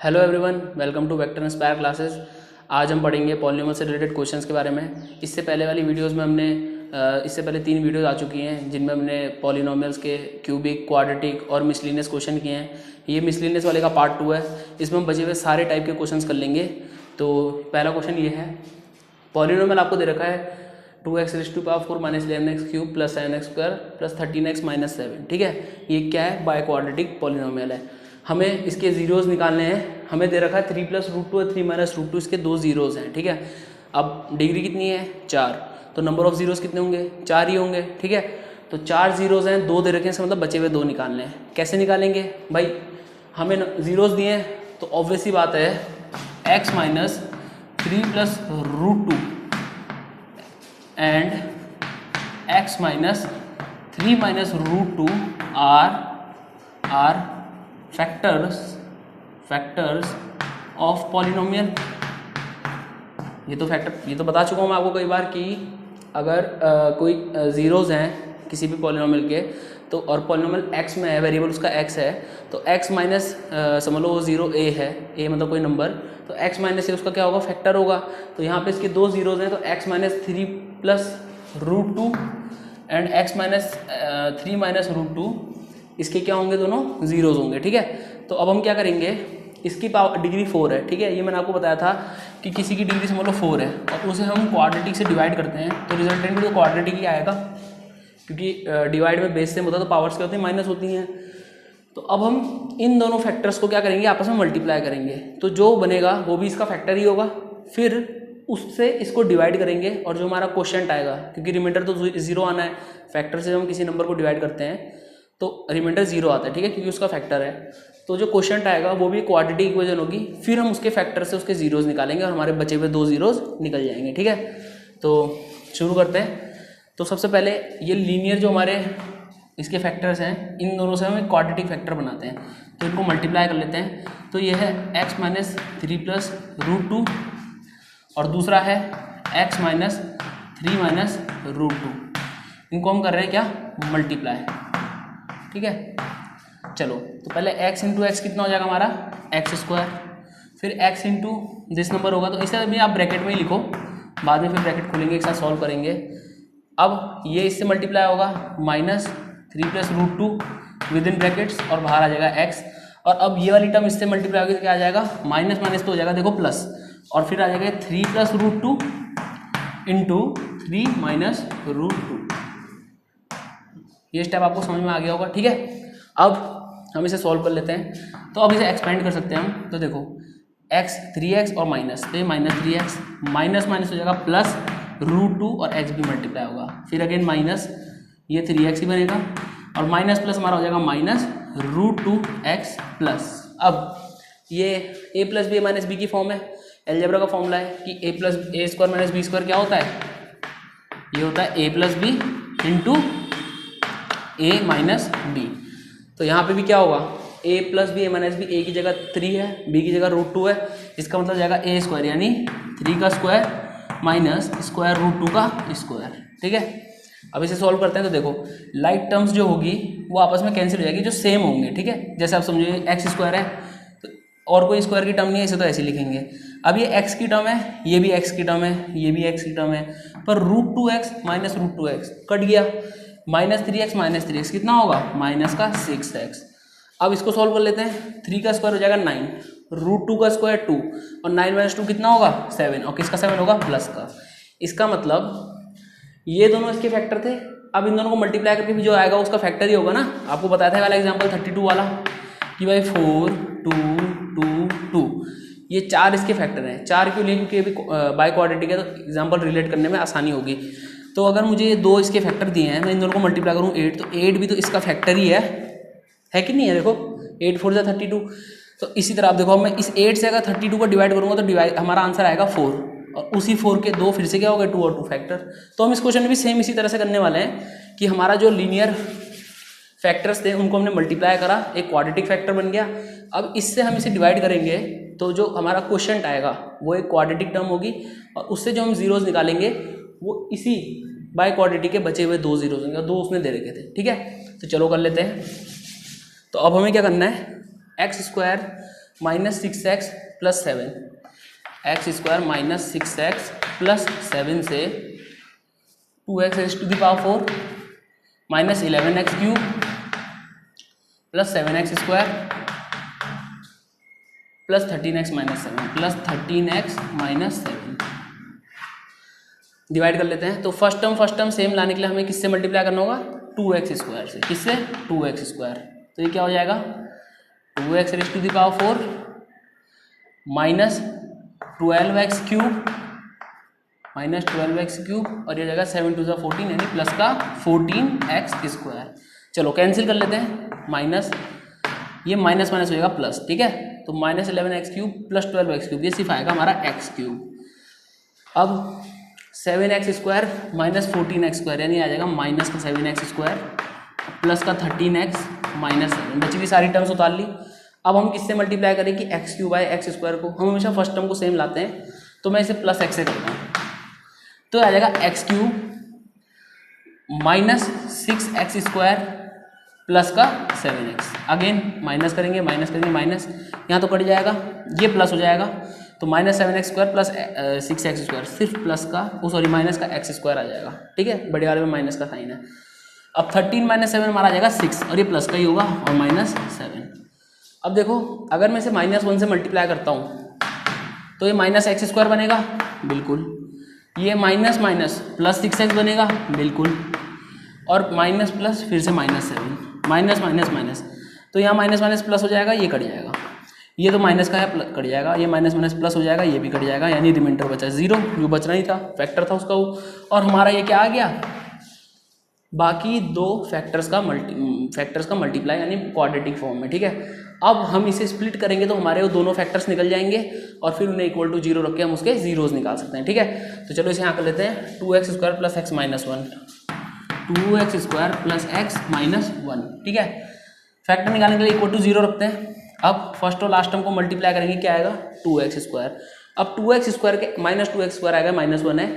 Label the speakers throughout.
Speaker 1: Hello everyone, welcome to Vector Inspire classes. आज हम पढ़ेंगे पॉलिनोमियल से रिलेटेड क्वेश्चंस के बारे में। इससे पहले वाली वीडियोस में हमने इससे पहले 3 वीडियोस आ चुकी हैं जिनमें हमने पॉलिनोमियल्स के क्यूबिक, क्वाड्रेटिक और मिसलिनियस क्वेश्चन किए हैं। ये मिसलिनियस वाले का पार्ट 2 है। इसमें हम बचे हुए सारे टाइप के क्वेश्चंस कर लेंगे। तो पहला क्वेश्चन ये है, पॉलिनोमियल आपको दे रखा है 2x⁴ minus 11x³ plus 7x² plus 13x minus 7। ठीक है, ये क्या है? बाय क्वाड्रेटिक पॉलिनोमियल है। हमें इसके जीरोज़ निकालने हैं। हमें दे रखा है 3 + √2 और 3 - √2, इसके 2 जीरोज़ हैं। ठीक है, अब डिग्री कितनी है? 4, तो नंबर ऑफ जीरोज़ कितने होंगे? 4 ही होंगे। ठीक है, तो 4 जीरोज़ हैं, 2 दे रखे हैं, इसका मतलब बचे हुए 2 निकालने हैं। कैसे निकालेंगे भाई? हमें जीरोज़ दिए हैं तो ऑब्वियस सी बात है x - 3 + √2 and x - 3 - √2 are factors of polynomial. ये तो बता चुका हूँ मैं आपको कई बार कि अगर कोई ज़ीरोज़ हैं किसी भी पॉलिनोमियल के, तो और पॉलिनोमियल x में है, वेरिएबल उसका x है, तो x माइनस समझ लो वो 0 a है, a मतलब कोई नंबर, तो x माइनस ए उसका क्या होगा? फैक्टर होगा। तो यहाँ पे इसके 2 जीरोज़ हैं, तो x - 3 + √2 एंड x - 3 - √2, इसके क्या होंगे? दोनों जीरोज़ होंगे। ठीक है, तो अब हम क्या करेंगे, इसकी पावर डिग्री 4 है। ठीक है, ये मैंने आपको बताया था कि किसी की डिग्री समझ लो 4 है और उसे हम क्वाड्रेटिक से डिवाइड करते हैं तो रिजल्टेंट भी तो क्वाड्रेटिक ही आएगा, क्योंकि डिवाइड में बेस सेम होता है तो पावर्स क्या होती हैं? माइनस होती हैं। तो अब हम इन दोनों फैक्टर्स को क्या करेंगे? आपस में मल्टीप्लाई करेंगे, तो जो बनेगा वो भी इसका फैक्टर ही होगा। फिर उससे इसको डिवाइड करेंगे और जो हमारा क्वोशिएंट आएगा, क्योंकि रिमाइंडर तो 0 आना है, फैक्टर से जब हम किसी नंबर को डिवाइड करते हैं तो रिमाइंडर 0 आता है। ठीक है, क्योंकि उसका फैक्टर है, तो जो क्वोशिएंट आएगा वो भी क्वाड्रेटिक इक्वेशन होगी। फिर हम उसके फैक्टर से उसके जीरोज़ निकालेंगे और हमारे बचे हुए 2 जीरोज़ निकल जाएंगे। ठीक है, तो शुरू करते हैं। तो सबसे पहले ये लीनियर जो हमारे इसके फैक्टर्स हैं, इन दोनों से हम एक क्वाड्रेटिक फैक्टर बनाते हैं, तो इनको मल्टीप्लाई कर लेते हैं। तो ये है x - 3 + √2 और दूसरा है x - 3 - √2। इनको हम कर रहे हैं क्या? मल्टीप्लाई। ठीक है, चलो, तो पहले x × x कितना हो जाएगा हमारा? x²। फिर x × जिस नंबर होगा, तो इसे भी आप ब्रैकेट में ही लिखो, बाद में फिर ब्रैकेट खोलेंगे, एक साथ सॉल्व करेंगे। अब ये इससे मल्टीप्लाई होगा -3 + √2 विद इन ब्रैकेट्स और बाहर आ जाएगा x। और अब ये वाली टर्म इससे मल्टीप्लाई होगी तो क्या आ जाएगा? माइनस माइनस तो हो जाएगा, देखो प्लस, और फिर आ जाएगा 3 + √2 × 3 - √2। ये स्टेप आपको समझ में आ गया होगा। ठीक है, अब हम इसे सॉल्व कर लेते हैं। तो अब इसे एक्सपेंड कर सकते हैं हम। तो देखो x 3x और माइनस, तो ये -3x माइनस माइनस हो जाएगा प्लस √2 और x भी मल्टीप्लाई होगा, फिर अगेन माइनस, ये 3x ही बनेगा और माइनस प्लस हमारा हो जाएगा -√2x प्लस। अब ये a + b - b की फॉर्म है, अलजेब्रा का फॉर्मूला है कि a + a² - b² क्या होता है? ये होता है a + b × a - b। तो यहाँ पे भी क्या होगा? a + b a - b, a की जगह 3 है, b की जगह √2 है, इसका मतलब जाएगा a² यानी 3 का स्क्वायर माइनस स्क्वायर √2 का स्क्वायर। ठीक है, अब इसे सॉल्व करते हैं। तो देखो लाइक टर्म्स जो होगी वो आपस में कैंसिल हो जाएगी, जो सेम होंगे। ठीक है, जैसे आप समझिए x² है तो और कोई स्क्वायर की टर्म नहीं है, इसे तो ऐसे लिखेंगे। अब ये x की टर्म है, ये भी x की टर्म है, ये भी x की टर्म है, पर √2x माइनस √2x कट गया, -3x - 3x कितना होगा? -6x। अब इसको सॉल्व कर लेते हैं। 3 का स्क्वायर हो जाएगा 9, √2 का स्क्वायर 2 और 9 - 2 कितना होगा? 7, और किसका 7 होगा? प्लस का। इसका मतलब ये दोनों इसके फैक्टर थे। अब इन दोनों को मल्टीप्लाई करके भी जो आएगा उसका फैक्टर ही होगा ना। आपको बताया था वाला एग्जाम्पल 32 वाला कि भाई 4 2 2 2, ये 4 इसके फैक्टर हैं। 4 क्यों लिए? क्योंकि अभी बाय क्वाड्रेटिक है, तो एग्जाम्पल रिलेट करने में आसानी होगी। तो अगर मुझे ये 2 इसके फैक्टर दिए हैं, मैं इन दोनों को मल्टीप्लाई करूँ 8, तो 8 भी तो इसका फैक्टर ही है कि नहीं है? देखो 8 4 जा 32। तो इसी तरह आप देखो, मैं इस 8 से अगर 32 को डिवाइड करूँगा तो डिवाइड हमारा आंसर आएगा 4, और उसी 4 के 2 फिर से क्या हो गए? 2 और 2 फैक्टर। तो हम इस क्वेश्चन में भी सेम इसी तरह से करने वाले हैं कि हमारा जो लीनियर फैक्टर्स थे उनको हमने मल्टीप्लाई करा, एक क्वाड्रेटिक फैक्टर बन गया। अब इससे हम इसे डिवाइड करेंगे तो जो हमारा क्वोशिएंट आएगा वो एक क्वाड्रेटिक टर्म होगी, और उससे जो हम जीरोज़ निकालेंगे वो इसी बाय क्वाड्रेटिक के बचे हुए 2 जीरोज़ होंगे, 2 उसने दे रखे थे। ठीक है, तो चलो कर लेते हैं। तो अब हमें क्या करना है? x² minus 6x plus 7 x square minus 6x plus 7 से 2x raise to the power 4 minus 11x cube plus 7x square plus 13x minus 7 plus 13x minus 7 divide कर लेते हैं। तो फर्स्ट टर्म सेम लाने के लिए हमें किससे मल्टीप्लाई करना होगा 2x स्क्वायर से। किससे 2x स्क्वायर। तो ये क्या हो जाएगा 2x raise to the power 4 minus 12x cube और ये हो जाएगा 7 टू 14 यानी प्लस का 14x स्क्वायर। चलो कैंसिल कर लेते हैं, माइनस ये माइनस माइनस हो जाएगा प्लस, ठीक है। तो minus 11x cube plus 12x cube, ये सिर्फ आएगा हमारा x क्यूब। अब 7x square minus 14x square यानी आ जाएगा माइनस का 7x स्क्वायर प्लस का 13x माइनस 7, बची हुई सारी टर्म्स उतार ली। अब हम किससे मल्टीप्लाई करें कि x cube by x square को, हम हमेशा फर्स्ट टर्म को सेम लाते हैं, तो मैं इसे प्लस एक्स से करता हूँ। तो आ जाएगा x cube minus 6x square plus का 7x, अगेन माइनस करेंगे माइनस, यहाँ तो कट जाएगा, ये प्लस हो जाएगा, तो minus 7x square plus 6x square, सिर्फ प्लस का माइनस का x स्क्वायर आ जाएगा, ठीक है। बड़े वाले में माइनस का साइन है। अब 13 माइनस 7 हमारा आ जाएगा 6 और ये प्लस का ही होगा और माइनस 7। अब देखो अगर मैं इसे -1 से मल्टीप्लाई करता हूँ तो ये माइनस एक्स स्क्वायर बनेगा, बिल्कुल। ये माइनस माइनस प्लस 6x बनेगा, बिल्कुल। और माइनस प्लस फिर से -7, माइनस माइनस माइनस, तो यहाँ माइनस माइनस प्लस हो जाएगा, ये कट जाएगा, ये तो माइनस का है कट जाएगा, ये माइनस माइनस प्लस हो जाएगा, ये भी कट जाएगा, यानी रिमाइंडर बचा 0, जो बचना ही था, फैक्टर था उसका वो। और हमारा ये क्या आ गया, बाकी दो फैक्टर्स का मल्टीप्लाई यानी क्वाड्रेटिक फॉर्म में, ठीक है। अब हम इसे स्प्लिट करेंगे तो हमारे वो दोनों फैक्टर्स निकल जाएंगे और फिर उन्हें इक्वल टू 0 रख के हम उसके जीरोज निकाल सकते हैं, ठीक है। तो चलो इसे यहाँ कर लेते हैं 2x square plus x minus 1, 2x square plus x minus 1, ठीक है। फैक्टर निकालने के लिए इक्वल टू 0 रखते हैं। अब फर्स्ट और लास्ट टर्म को मल्टीप्लाई करेंगे, क्या आएगा 2x स्क्वायर। अब 2x स्क्वायर के माइनस 2x स्क्वायर आएगा, माइनस 1 है,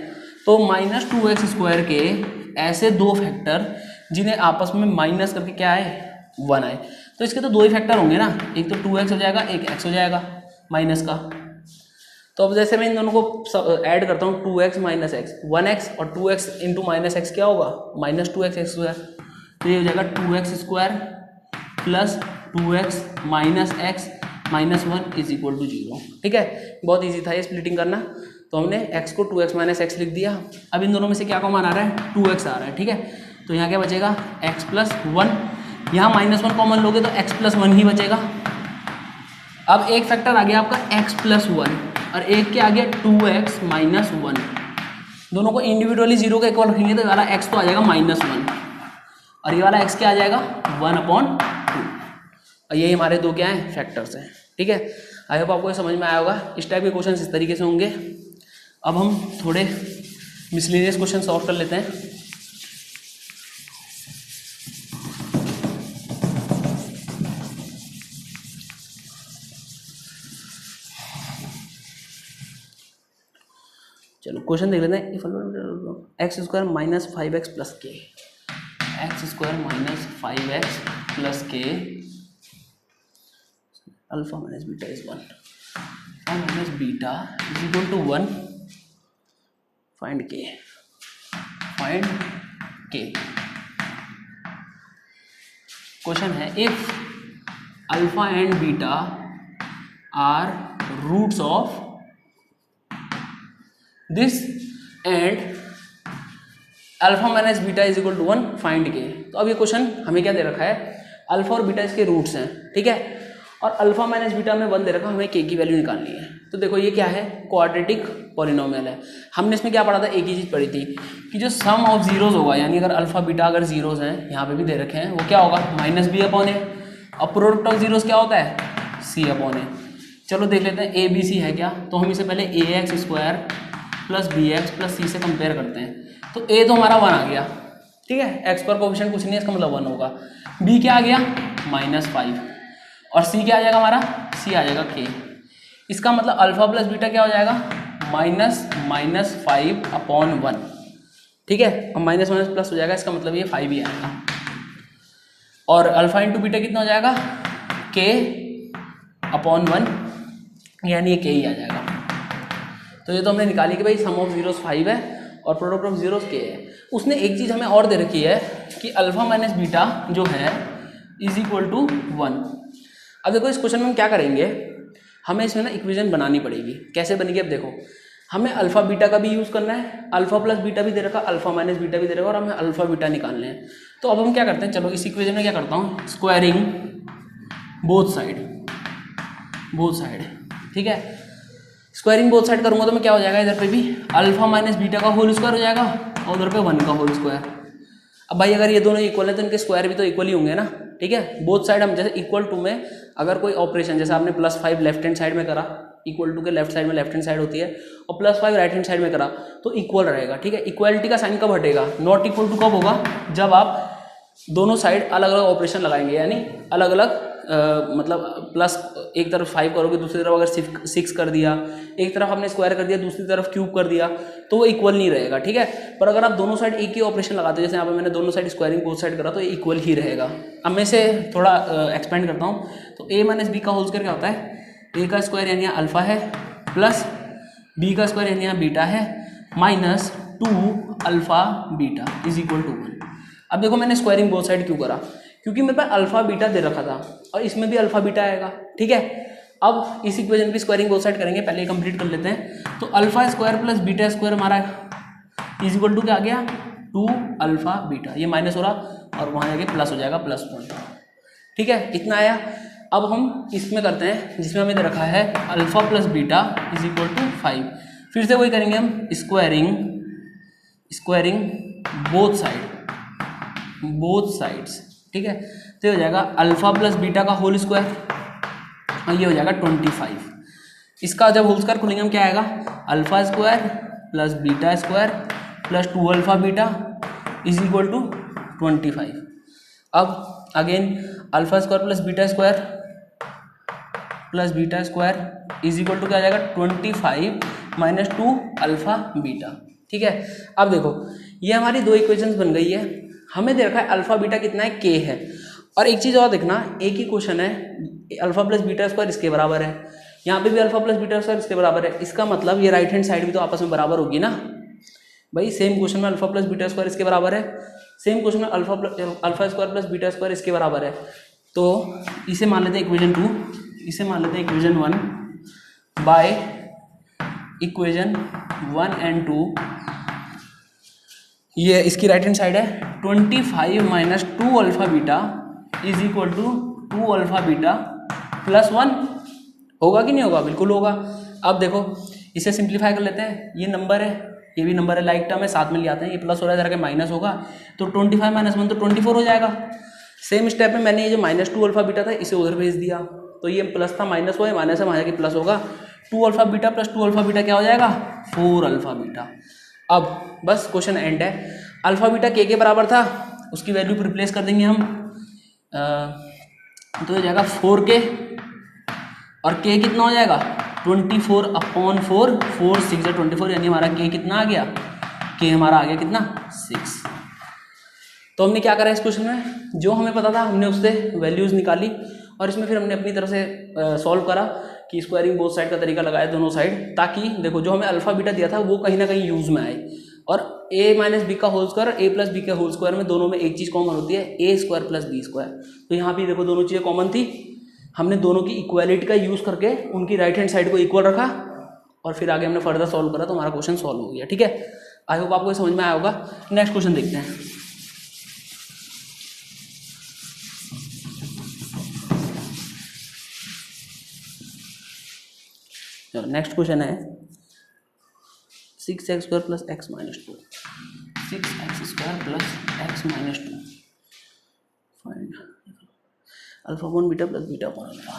Speaker 1: तो माइनस 2x स्क्वायर के ऐसे दो फैक्टर जिन्हें आपस में माइनस करके क्या आए 1 आए, तो इसके तो दो ही फैक्टर होंगे ना, एक तो 2x हो जाएगा, एक x हो जाएगा माइनस का। तो अब जैसे मैं इन दोनों को ऐड करता हूँ 2x माइनस x, 1x और 2x इंटू माइनस एक्स क्या होगा माइनस 2x स्क्वायर, तो ये हो जाएगा 2x square plus 2x minus x minus 1 is equal to 0, ठीक है। बहुत ईजी था ये स्प्लिटिंग करना, तो हमने x को 2x माइनस एक्स लिख दिया। अब इन दोनों में से क्या कॉमन आ रहा है 2x आ रहा है, ठीक है। तो यहाँ क्या बचेगा x प्लस 1, यहाँ -1 कॉमन लोगे तो x प्लस 1 ही बचेगा। अब एक फैक्टर आ गया आपका x प्लस 1 और एक क्या आ गया 2x माइनस 1, दोनों को इंडिविजुअली 0 का इक्वल रखेंगे तो ये वाला x तो आ जाएगा -1 और ये वाला x क्या आ जाएगा 1/2, और यही हमारे दो क्या हैं फैक्टर्स हैं, ठीक है। आई होप आपको ये समझ में आया होगा। इस टाइप के क्वेश्चन इस तरीके से होंगे। अब हम थोड़े मिसलेनियस क्वेश्चन सॉल्व कर लेते हैं। चलो क्वेश्चन देख लेते हैं। X square minus 5x plus k, x square minus 5x plus k alpha minus beta is 1, alpha minus beta is equal to 1, find k, find k. Question है if alpha and beta are roots of this and alpha minus beta is equal to 1, find k. तो अब ये question हमें क्या दे रखा है, alpha और beta इसके रूट्स हैं, ठीक है, और अल्फा माइनस बीटा में 1 दे रखा, हमें के की वैल्यू निकालनी है। तो देखो ये क्या है क्वाड्रेटिक पॉलिनोमियल है। हमने इसमें क्या पढ़ा था, एक ही चीज़ पढ़ी थी कि जो सम ऑफ जीरोज होगा, यानी अगर अल्फा बीटा अगर जीरोज हैं, यहाँ पे भी दे रखे हैं, वो क्या होगा माइनस बी अपॉन ए, और प्रोडक्ट ऑफ जीरोज क्या होता है सी अपॉन ए। चलो देख लेते हैं ए बी सी है क्या, तो हम इसे पहले a x square plus b x plus c से कंपेयर करते हैं। तो ए तो हमारा 1 आ गया, ठीक है, एक्स पर कोएफिशिएंट कुछ नहीं है, इसका मतलब 1 होगा। बी क्या आ गया -5, और सी क्या आ जाएगा हमारा, सी आ जाएगा के। इसका मतलब अल्फा प्लस बीटा क्या हो जाएगा -5/1, ठीक है, और माइनस माइनस प्लस हो जाएगा, इसका मतलब ये 5 ही आएगा। और अल्फा इंटू बीटा कितना हो जाएगा के अपॉन 1, यानी ये के ही आ जाएगा। तो ये तो हमने निकाली कि भाई सम ऑफ जीरोस 5 है और प्रोडक्ट ऑफ जीरोस के है। उसने एक चीज़ हमें और दे रखी है कि अल्फा माइनस बीटा जो है इज इक्वल टू 1। अब देखो इस क्वेश्चन में हम क्या करेंगे, हमें इसमें ना इक्वेशन बनानी पड़ेगी। कैसे बनेगी, अब देखो हमें अल्फा बीटा का भी यूज़ करना है, अल्फा प्लस बीटा भी दे रखा, अल्फा माइनस बीटा भी दे रखा, और हमें अल्फा बीटा निकालने हैं। तो अब हम क्या करते हैं, चलो इस इक्वेशन में क्या करता हूँ, स्क्वायरिंग बोथ साइड, ठीक है। स्क्वायरिंग बोथ साइड करूँगा तो मैं क्या हो जाएगा, इधर पे भी अल्फा माइनस बीटा का होल स्क्वायर हो जाएगा और उधर पे 1 का होल स्क्वायर। अब भाई अगर ये दोनों इक्वल है तो इनके स्क्वायर भी तो इक्वल ही होंगे ना, ठीक है। बोथ साइड हम जैसे इक्वल टू में अगर कोई ऑपरेशन, जैसे आपने +5 लेफ्ट हैंड साइड में करा, इक्वल टू के लेफ्ट साइड में लेफ्ट हैंड साइड होती है, और +5 राइट हैंड साइड में करा तो इक्वल रहेगा, ठीक है। इक्वलिटी का साइन कब हटेगा, नॉट इक्वल टू कब होगा, जब आप दोनों साइड अलग अलग ऑपरेशन लगाएंगे, यानी अलग अलग मतलब प्लस एक तरफ 5 करोगे, दूसरी तरफ अगर 6 कर दिया, एक तरफ आपने स्क्वायर कर दिया, दूसरी तरफ क्यूब कर दिया, तो वो इक्वल नहीं रहेगा, ठीक है। पर अगर आप दोनों साइड एक ही ऑपरेशन लगाते हो, जैसे यहाँ पे मैंने दोनों साइड स्क्वायरिंग बोथ साइड करा, तो ये इक्वल ही रहेगा। अब मैं इसे थोड़ा एक्सपेंड करता हूँ। तो a माइनस बी का होल स्क्वायर क्या होता है, a का स्क्वायर यानी यहाँ अल्फा है, प्लस b का स्क्वायर यानी यहाँ बीटा है, minus 2 alpha beta is equal to 1। अब देखो मैंने स्क्वायरिंग बोथ साइड क्यों करा, क्योंकि मेरे पास अल्फा बीटा दे रखा था और इसमें भी अल्फा बीटा आएगा, ठीक है। अब इस इक्वेशन की स्क्वायरिंग बोथ साइड करेंगे, पहले कंप्लीट कर लेते हैं। तो alpha square plus beta square हमारा इज इक्वल टू क्या आ गया, 2 अल्फा बीटा, ये माइनस हो रहा और वहाँ जाके प्लस हो जाएगा, +1, ठीक है। इतना आया। अब हम इसमें करते हैं जिसमें हमें दे रखा है alpha plus beta is equal to 5। फिर से वही करेंगे हम, स्क्वायरिंग बोथ साइड्स, ठीक है। तो ये हो जाएगा अल्फा प्लस बीटा का होल स्क्वायर और ये हो जाएगा 25। इसका जब होल स्क्वायर खोलेंगे हम क्या आएगा, alpha square plus beta square plus 2 alpha beta is equal to 25। अब again alpha square plus beta square is equal to क्या आ जाएगा, 25 माइनस 2 अल्फा बीटा, ठीक है। अब देखो ये हमारी दो इक्वेशंस बन गई है। हमें दे रखा है अल्फा बीटा कितना है, k है। और एक चीज़ और देखना, एक ही क्वेश्चन है, अल्फा प्लस बीटा स्क्वायर इसके बराबर है, यहाँ पे भी अल्फा प्लस बीटा स्क्वायर इसके बराबर है। इसका मतलब ये राइट हैंड साइड भी तो आपस में बराबर होगी ना भाई। सेम क्वेश्चन में अल्फा प्लस बीटा स्क्वायर इसके बराबर है, सेम क्वेश्चन में alpha square plus beta square इसके बराबर है। तो इसे मान लेते हैं इक्वेशन 2, इसे मान लेते हैं इक्वेशन 1 बाय इक्वेशन 1 एंड 2। ये इसकी राइट हैंड साइड है, 25 minus 2 alpha beta is equal to 2 alpha beta plus 1। होगा कि नहीं होगा, बिल्कुल होगा। अब देखो इसे सिंप्लीफाई कर लेते हैं, ये नंबर है, ये भी नंबर है, लाइक टर्म है, साथ में ले आते हैं, ये प्लस हो रहा है, जरा माइनस होगा, तो 25 माइनस 1 तो 24 हो जाएगा। सेम स्टेप में मैंने ये जो -2 अल्फा बीटा था इसे उधर भेज दिया, तो ये प्लस था माइनस हुआ, माइनस है, वहाँ जाके प्लस होगा। 2 alpha beta plus 2 alpha beta क्या हो जाएगा, 4 अल्फा बीटा। अब बस क्वेश्चन एंड है। अल्फा बीटा के बराबर था, उसकी वैल्यू रिप्लेस कर देंगे हम, तो हो जाएगा 4k और k कितना हो जाएगा 24/4, 4 6 24, यानी हमारा k कितना आ गया, k हमारा आ गया कितना 6। तो हमने क्या करा इस क्वेश्चन में, जो हमें पता था हमने उससे वैल्यूज़ निकाली और इसमें फिर हमने अपनी तरफ से सॉल्व करा कि स्क्वायरिंग बोथ साइड का तरीका लगाया दोनों साइड, ताकि देखो जो हमें अल्फा बीटा दिया था वो कहीं ना कहीं यूज़ में आए। और a माइनस बी का whole square a plus b के होल स्क्वायर में दोनों में एक चीज़ कॉमन होती है, a square plus b square. तो यहाँ भी देखो दोनों चीज़ें कॉमन थी, हमने दोनों की इक्वालिटी का यूज़ करके उनकी राइट हैंड साइड को इक्वल रखा और फिर आगे हमने फर्दर सॉल्व करा, तो हमारा क्वेश्चन सॉल्व हो गया। ठीक है, आई होप आपको समझ में आया होगा। नेक्स्ट क्वेश्चन देखते हैं। चलो नेक्स्ट क्वेश्चन है 6x² plus x minus 2, 6x² plus x minus 2, find alpha upon beta plus beta upon alpha.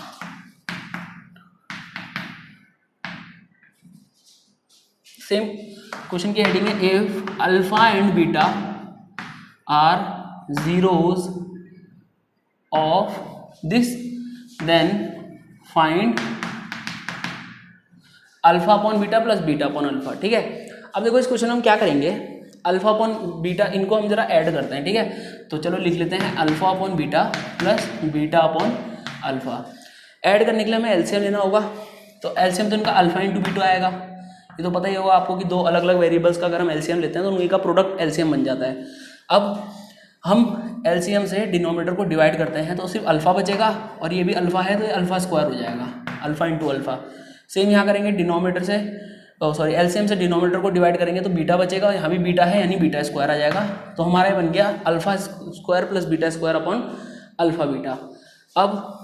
Speaker 1: Same question की हेडिंग है if alpha and beta are zeros of this then find alpha upon beta plus beta upon alpha. ठीक है, अब देखो इस question में हम क्या करेंगे, अल्फा अपॉन बीटा इनको हम जरा ऐड करते हैं। ठीक है, तो चलो लिख लेते हैं alpha upon beta plus beta upon alpha. Add करने के लिए हमें एलसीएम लेना होगा, तो एलसीएम तो इनका अल्फा इंटू बीटा आएगा, ये तो पता ही होगा आपको कि दो अलग अलग वेरिएबल्स का अगर हम एलसीएम लेते हैं तो उनका प्रोडक्ट एलसीएम बन जाता है। अब हम एलसीएम से डिनोमिनेटर को डिवाइड करते हैं तो सिर्फ अल्फा बचेगा, और ये भी अल्फा है तो ये अल्फा स्क्वायर हो जाएगा, अल्फा इंटू अल्फा। सेम यहाँ करेंगे डिनोमिनेटर से, सॉरी एलसीएम से डिनोमिनेटर को डिवाइड करेंगे तो बीटा बचेगा, यहाँ भी बीटा है यानी बीटा स्क्वायर आ जाएगा, तो हमारा ये बन गया alpha square plus beta square upon alpha beta. अब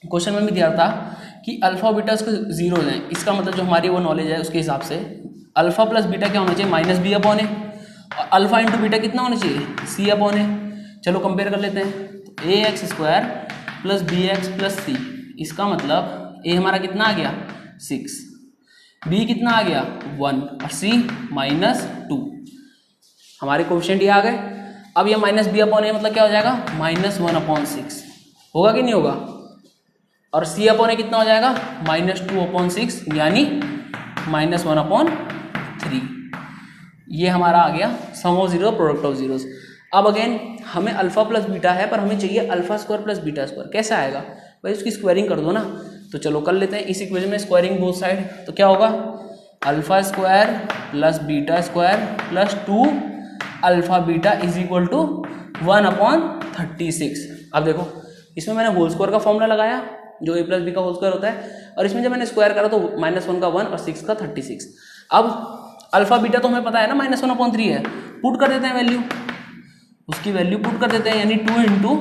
Speaker 1: क्वेश्चन में भी दिया था कि अल्फा बीटा उसके जीरो हैं, इसका मतलब जो हमारी वो नॉलेज है उसके हिसाब से अल्फा प्लस बीटा क्या होना चाहिए, माइनस बी अपॉन ए, और अल्फा इंटू बीटा कितना होना चाहिए, सी अपॉन ए। चलो कंपेयर कर लेते हैं, तो a x square plus b x plus c, इसका मतलब ए हमारा कितना आ गया 6, बी कितना आ गया 1 और सी -2, हमारे कोएफिशिएंट ये आ गए। अब ये माइनस बी अपॉन ए मतलब क्या हो जाएगा -1/6, होगा कि नहीं होगा, और सी अपॉन ए कितना हो जाएगा -2/6 यानी -1/3। ये हमारा आ गया sum of zero product of zeros. अब अगेन हमें अल्फा प्लस बीटा है पर हमें चाहिए alpha square plus beta square, कैसे आएगा भाई, उसकी स्क्वायरिंग कर दो ना, तो चलो कर लेते हैं इस इक्वेशन में स्क्वायरिंग बोथ साइड, तो क्या होगा alpha square plus beta square plus 2 alpha beta is equal to 1/36। अब देखो इसमें मैंने होल स्क्वायर का फॉर्मूला लगाया जो a प्लस बी का होल स्क्वायर होता है, और इसमें जब मैंने स्क्वायर करा तो -1 का 1 और 6 का 36। अब अल्फा बीटा तो हमें पता है ना -1/3 है, पुट कर देते हैं वैल्यू, उसकी वैल्यू पुट कर देते हैं यानी 2 इंटू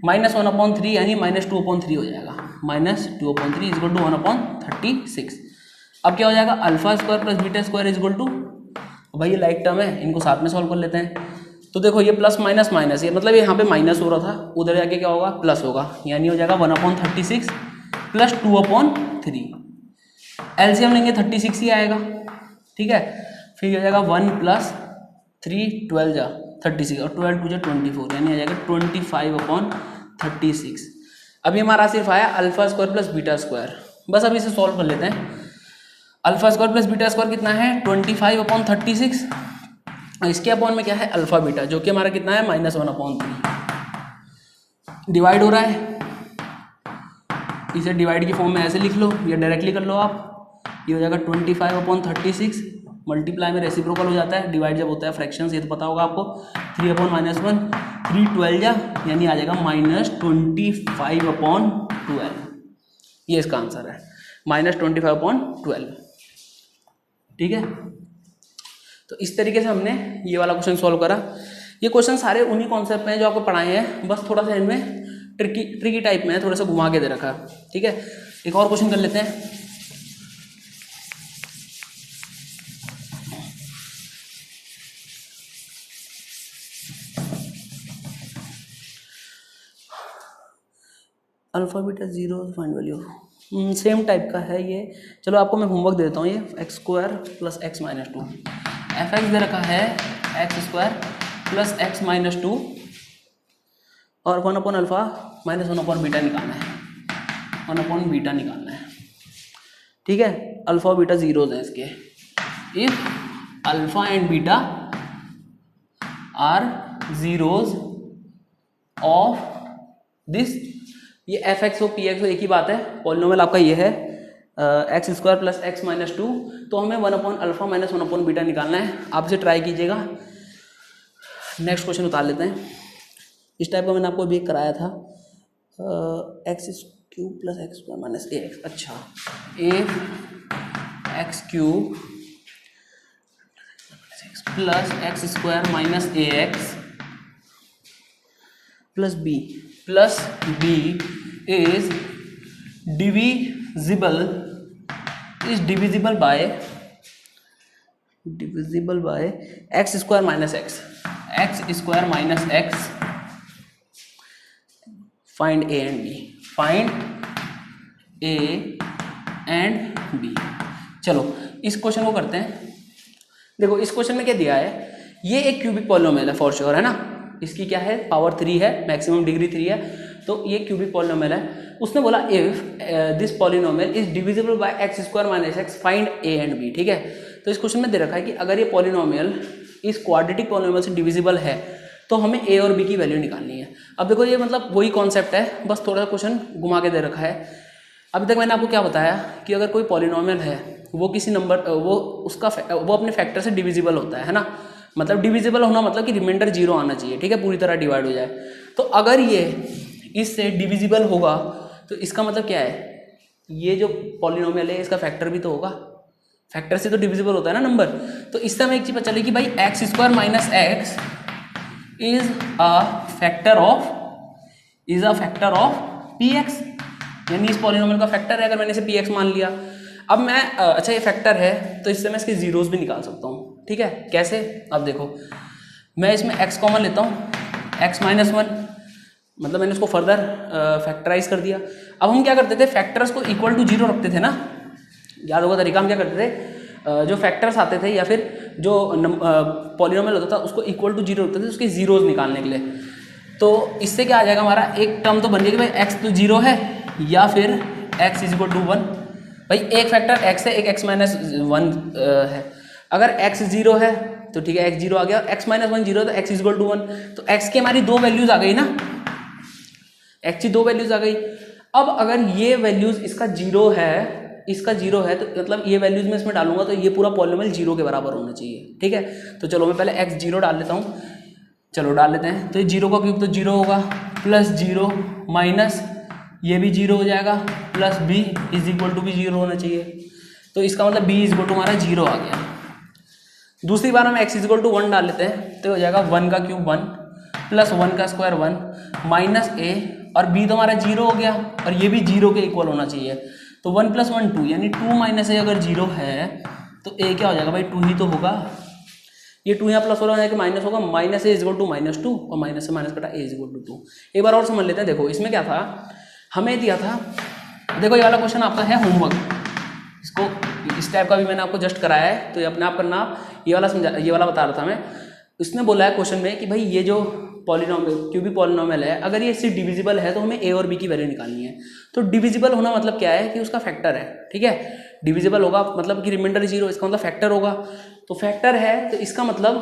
Speaker 1: -1/3 यानी -2/3 हो जाएगा, -2/3 इज इक्वल टू 1/36। अब क्या हो जाएगा alpha square plus beta square is equal to, भाई ये लाइक टर्म है इनको साथ में सॉल्व कर लेते हैं, तो देखो ये प्लस माइनस माइनस, ये मतलब यहाँ पे माइनस हो रहा था, उधर जाके क्या होगा प्लस होगा, यानी हो जाएगा 1/36 प्लस 2/3। एलसीएम लेंगे 36 ही आएगा, ठीक है, फिर हो जाएगा 1 प्लस 3 12 जा 36 और 12 2 जा 24 यानी आ जाएगा 25/36। अभी हमारा सिर्फ आया alpha square plus beta square, बस अभी इसे सॉल्व कर लेते हैं। Alpha square plus beta square कितना है 25/36, और इसके अपॉन में क्या है अल्फा बीटा जो कि हमारा कितना है -1/3, डिवाइड हो रहा है, इसे डिवाइड की फॉर्म में ऐसे लिख लो या डायरेक्टली कर लो आप, ये हो जाएगा 25/36 मल्टीप्लाई में रेसिप्रोकल हो जाता है, डिवाइड जब होता है फ्रैक्शंस, ये तो पता होगा आपको, 3/-1 3 12 जा यानी आ जाएगा -25/12, ये इसका आंसर है -25/12, ठीक है। तो इस तरीके से हमने ये वाला क्वेश्चन सॉल्व करा। ये क्वेश्चन सारे उन्हीं कॉन्सेप्ट में हैं जो आपको पढ़ाए हैं, बस थोड़ा सा इनमें ट्रिकी टाइप में है, थोड़ा सा घुमा के दे रखा है, ठीक है। एक और क्वेश्चन कर लेते हैं। Alpha beta zero find value, same type का है ये, चलो आपको मैं होमवर्क दे देता हूँ। ये x square plus x minus 2, f x दे रखा है x square plus x minus 2 और 1/अल्फा माइनस 1/बीटा निकालना है, 1/बीटा निकालना है, ठीक है। अल्फा और बीटा जीरोज हैं इसके, if alpha and beta are zeros of this, ये एफ एक्स हो पी एक्स हो एक ही बात है, पॉलिनोमियल आपका ये है x square plus x minus 2, तो हमें 1/अल्फा माइनस 1/बीटा निकालना है। आप इसे ट्राई कीजिएगा। नेक्स्ट क्वेश्चन उतार लेते हैं। इस टाइप का मैंने आपको अभी कराया था, x cube plus x square minus a x, अच्छा a x cube plus x square minus a x plus b is divisible by x square minus x find a and b। चलो इस question को करते हैं। देखो इस question में क्या दिया है, ये एक क्यूबिक पॉलिनोमियल है फॉर श्योर, है ना, इसकी क्या है पावर 3 है, मैक्सिमम डिग्री 3 है, तो ये क्यूबिक पॉलिनोमियल है। उसने बोला if this polynomial is divisible by x square minus x find a and b, ठीक है। तो इस क्वेश्चन में दे रखा है कि अगर ये पॉलिनोमियल इस क्वाड्रेटिक पॉलिनोमियल से डिविजिबल है तो हमें ए और बी की वैल्यू निकालनी है। अब देखो ये मतलब वही कॉन्सेप्ट है, बस थोड़ा सा क्वेश्चन घुमा के दे रखा है। अभी तक मैंने आपको क्या बताया कि अगर कोई पॉलिनोमियल है वो किसी नंबर वो अपने फैक्टर से डिविजिबल होता है ना, मतलब डिविजिबल होना मतलब कि रिमाइंडर 0 आना चाहिए, ठीक है, पूरी तरह डिवाइड हो जाए। तो अगर ये इससे डिविजिबल होगा तो इसका मतलब क्या है, ये जो पॉलिनोमियल है इसका फैक्टर भी तो होगा, फैक्टर से तो डिविजिबल होता है ना नंबर। तो इससे हमें एक चीज़ पता चली कि भाई x square minus x is a factor of P x, यानी इस पॉलिनोमियल का फैक्टर है, अगर मैंने इसे पी एक्स मान लिया। अब मैं अच्छा ये फैक्टर है तो इससे मैं इसके जीरोस भी निकाल सकता हूँ, ठीक है, कैसे? अब देखो मैं इसमें x कॉमन लेता हूँ, x माइनस 1, मतलब मैंने उसको फर्दर फैक्टराइज कर दिया। अब हम क्या करते थे, फैक्टर्स को इक्वल टू 0 रखते थे ना, याद होगा तरीका, हम क्या करते थे, जो फैक्टर्स आते थे या फिर जो पॉलिनोमियल होता था उसको इक्वल टू 0 रखते थे उसके जीरोस निकालने के लिए। तो इससे क्या आ जाएगा, हमारा एक टर्म तो बन गया कि भाई x तो 0 है या फिर x इज इक्वल टू 1। भाई एक फैक्टर x है, एक x माइनस 1 है। अगर x 0 है तो ठीक है, x 0 आ गया, x माइनस 1 0 है तो x इज इक्वल टू 1। तो x की हमारी 2 वैल्यूज आ गई ना, x की 2 वैल्यूज आ गई। अब अगर ये वैल्यूज इसका 0 है, इसका 0 है तो मतलब ये वैल्यूज मैं इसमें डालूंगा तो ये पूरा पॉलिनोमियल 0 के बराबर होना चाहिए, ठीक है। तो चलो मैं पहले x 0 डाल लेता हूँ, चलो डाल लेते हैं। तो ये 0 का क्यूब तो 0 होगा, प्लस 0 माइनस ये भी 0 हो जाएगा, plus b is equal to भी 0 होना चाहिए। तो इसका मतलब b इज इक्वल टू हमारा 0 आ गया। दूसरी बार हम x इज इक्वल टू 1 डाल लेते हैं, तो हो जाएगा 1 का क्यूब 1 प्लस 1 का स्क्वायर 1 माइनस a, और b तो हमारा 0 हो गया और ये भी 0 के इक्वल होना चाहिए। तो 1 प्लस 1 2, यानी 2 माइनस a अगर 0 है तो a क्या हो जाएगा भाई, 2 ही तो होगा। ये 2 यहाँ प्लस हो रहा है कि माइनस होगा, minus a is equal to minus 2 और माइनस से माइनस कटा a इज इक्वल टू 2। एक बार और समझ लेते हैं। देखो इसमें क्या था, हमें दिया था, देखो ये वाला क्वेश्चन आपका है होमवर्क, इसको इस टाइप का भी मैंने आपको जस्ट कराया है, तो ये अपने आप करना। ये वाला बता रहा था मैं। इसने बोला है क्वेश्चन में कि भाई ये जो पॉलिनोमियल क्यूबिक पॉलिनोमियल है, अगर ये इससे डिविजिबल है तो हमें ए और बी की वैल्यू निकालनी है। तो डिविजिबल होना मतलब क्या है कि उसका फैक्टर है, ठीक है। डिविजिबल होगा मतलब कि रिमाइंडर 0, इसका मतलब फैक्टर होगा। तो फैक्टर है तो इसका मतलब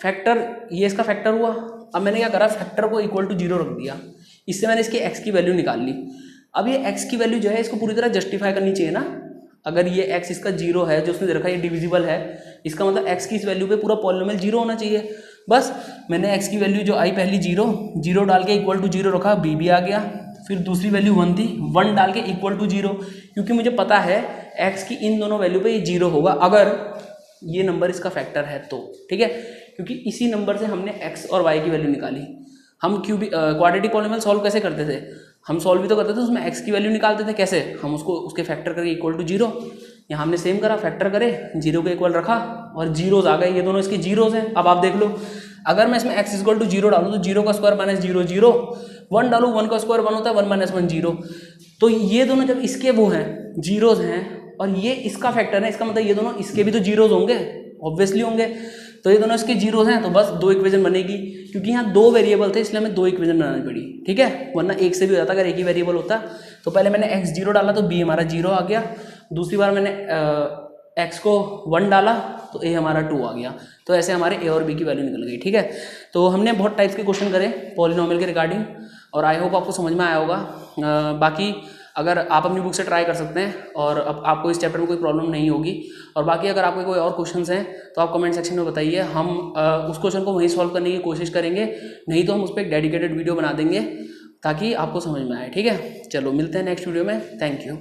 Speaker 1: फैक्टर, ये इसका फैक्टर हुआ। अब मैंने क्या करा, फैक्टर को इक्वल टू 0 रख दिया, इससे मैंने इसकी x की वैल्यू निकाल ली। अब ये x की वैल्यू जो है इसको पूरी तरह जस्टिफाई करनी चाहिए ना। अगर ये x इसका 0 है, जो उसने दे रखा है ये डिविजिबल है, इसका मतलब x की इस वैल्यू पे पूरा पॉलिनोमियल 0 होना चाहिए। बस मैंने x की वैल्यू जो आई पहली 0 डाल के इक्वल टू 0 रखा, b भी आ गया। फिर दूसरी वैल्यू 1 थी, 1 डाल के इक्वल टू 0, क्योंकि मुझे पता है x की इन दोनों वैल्यू पे ये 0 होगा अगर ये नंबर इसका फैक्टर है तो, ठीक है। क्योंकि इसी नंबर से हमने x और y की वैल्यू निकाली। हम क्वाड्रेटिक पॉलिनोमियल सॉल्व कैसे करते थे, हम सॉल्व भी तो करते थे, उसमें x की वैल्यू निकालते थे। कैसे, हम उसको उसके फैक्टर करके इक्वल टू 0, यहाँ हमने सेम करा, फैक्टर करे 0 के इक्वल रखा और जीरोज आ गए, ये दोनों इसके जीरोज हैं। अब आप देख लो, अगर मैं इसमें x इक्वल टू 0 डालूँ तो 0 का स्क्वायर माइनस 0 0, 1 डालूँ 1 का स्क्वायर 1 होता है, 1 माइनस 1 0। तो ये दोनों जब इसके वो हैं जीरोज हैं और ये इसका फैक्टर है, इसका मतलब ये दोनों इसके भी तो जीरोज होंगे, ऑब्वियसली होंगे। तो ये दोनों इसके जीरोज हैं, तो बस 2 इक्वेशन बनेगी। क्योंकि यहाँ 2 वेरिएबल थे इसलिए हमें 2 इक्वेशन बनानी पड़ी, ठीक है, वरना एक से भी हो जाता अगर एक ही वेरिएबल होता। तो पहले मैंने x 0 डाला तो b हमारा 0 आ गया, दूसरी बार मैंने x को 1 डाला तो a हमारा 2 आ गया। तो ऐसे हमारे a और b की वैल्यू निकल गई, ठीक है। तो हमने बहुत टाइप्स के क्वेश्चन करे पॉलिनोमियल के रिगार्डिंग, और आई होप आपको समझ में आया होगा। बाकी अगर आप अपनी बुक से ट्राई कर सकते हैं और अब आपको इस चैप्टर में कोई प्रॉब्लम नहीं होगी। और बाकी अगर आपके कोई और क्वेश्चंस हैं तो आप कमेंट सेक्शन में बताइए, हम उस क्वेश्चन को वहीं सॉल्व करने की कोशिश करेंगे, नहीं तो हम उस पर एक डेडिकेटेड वीडियो बना देंगे ताकि आपको समझ में आए, ठीक है। चलो मिलते हैं नेक्स्ट वीडियो में, थैंक यू।